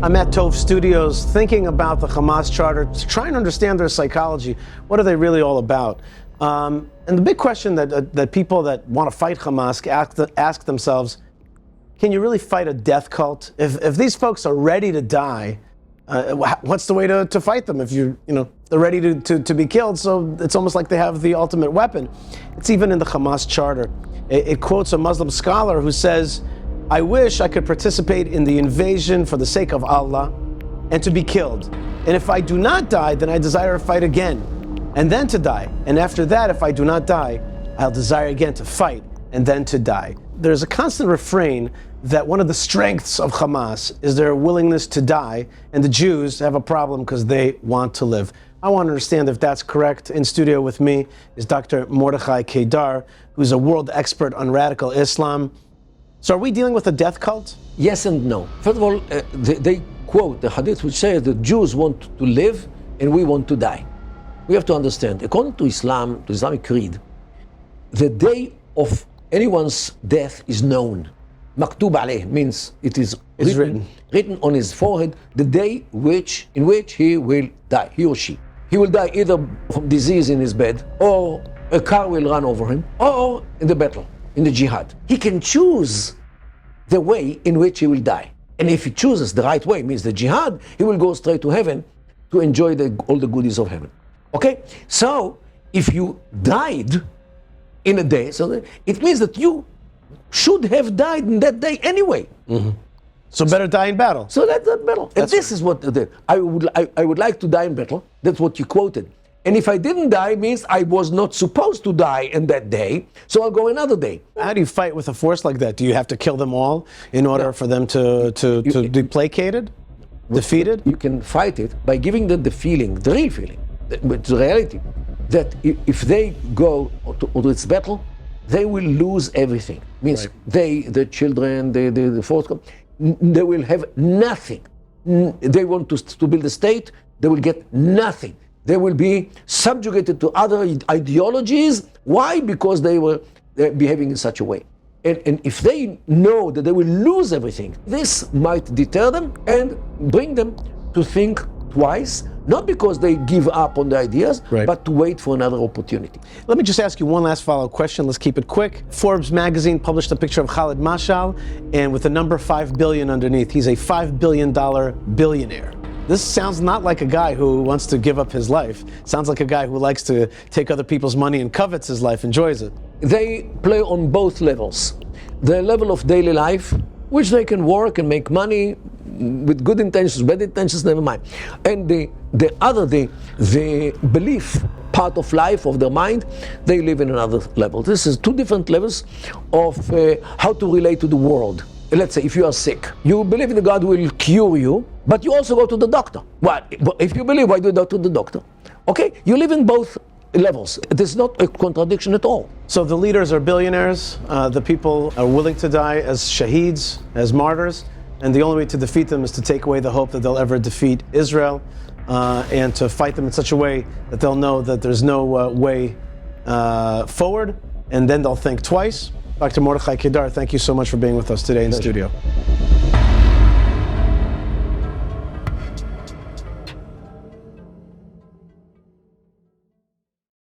I'm at Tove Studios thinking about the Hamas charter, trying to understand their psychology. What are they really all about? And the big question that people that want to fight Hamas ask themselves, can you really fight a death cult? If these folks are ready to die, what's the way to fight them? If they're ready to be killed, so it's almost like they have the ultimate weapon. It's even in the Hamas charter. It quotes a Muslim scholar who says, I wish I could participate in the invasion for the sake of Allah and to be killed. And if I do not die, then I desire to fight again and then to die. And after that, if I do not die, I'll desire again to fight and then to die. There's a constant refrain that one of the strengths of Hamas is their willingness to die, and the Jews have a problem because they want to live. I want to understand if that's correct. In studio with me is Dr. Mordechai Kedar, who's a world expert on radical Islam. So are we dealing with a death cult? Yes and no. First of all, they quote the hadith which says the Jews want to live and we want to die. We have to understand, according to Islam, to Islamic creed, the day of anyone's death is known. Maktub alayh means it is written on his forehead, the day in which he will die, he or she. He will die either from disease in his bed, or a car will run over him, or in the battle, in the jihad. He can choose the way in which he will die. And if he chooses the right way, means the jihad, he will go straight to heaven to enjoy all the goodies of heaven. Okay? So, if you died in a day, so it means that you should have died in that day anyway. Mm-hmm. So better die in battle. So that's that battle. And this is what I would like to die in battle. That's what you quoted. And if I didn't die, means I was not supposed to die in that day, so I'll go another day. How do you fight with a force like that? Do you have to kill them all in order for them to be placated, defeated? You can fight it by giving them the feeling, the real feeling, the reality, that if they go to its battle, they will lose everything. Means the children, the forthcoming, they will have nothing. They want to build a state, they will get nothing. They will be subjugated to other ideologies. Why? Because they were behaving in such a way. And if they know that they will lose everything, this might deter them and bring them to think twice, not because they give up on the ideas, but to wait for another opportunity. Let me just ask you one last follow-up question. Let's keep it quick. Forbes magazine published a picture of Khalid Mashal, and with the number 5 billion underneath, he's a $5 billion billionaire. This sounds not like a guy who wants to give up his life. Sounds like a guy who likes to take other people's money and covets his life, enjoys it. They play on both levels. The level of daily life, which they can work and make money with good intentions, bad intentions, never mind. And the belief part of life, of their mind, they live in another level. This is two different levels of how to relate to the world. Let's say if you are sick, you believe that God will cure you, but you also go to the doctor. Well, if you believe, why do you go to the doctor? Okay, you live in both levels. It is not a contradiction at all. So the leaders are billionaires, the people are willing to die as shaheeds, as martyrs, and the only way to defeat them is to take away the hope that they'll ever defeat Israel, and to fight them in such a way that they'll know that there's no way forward, and then they'll think twice. Dr. Mordechai Kedar, thank you so much for being with us today in studio.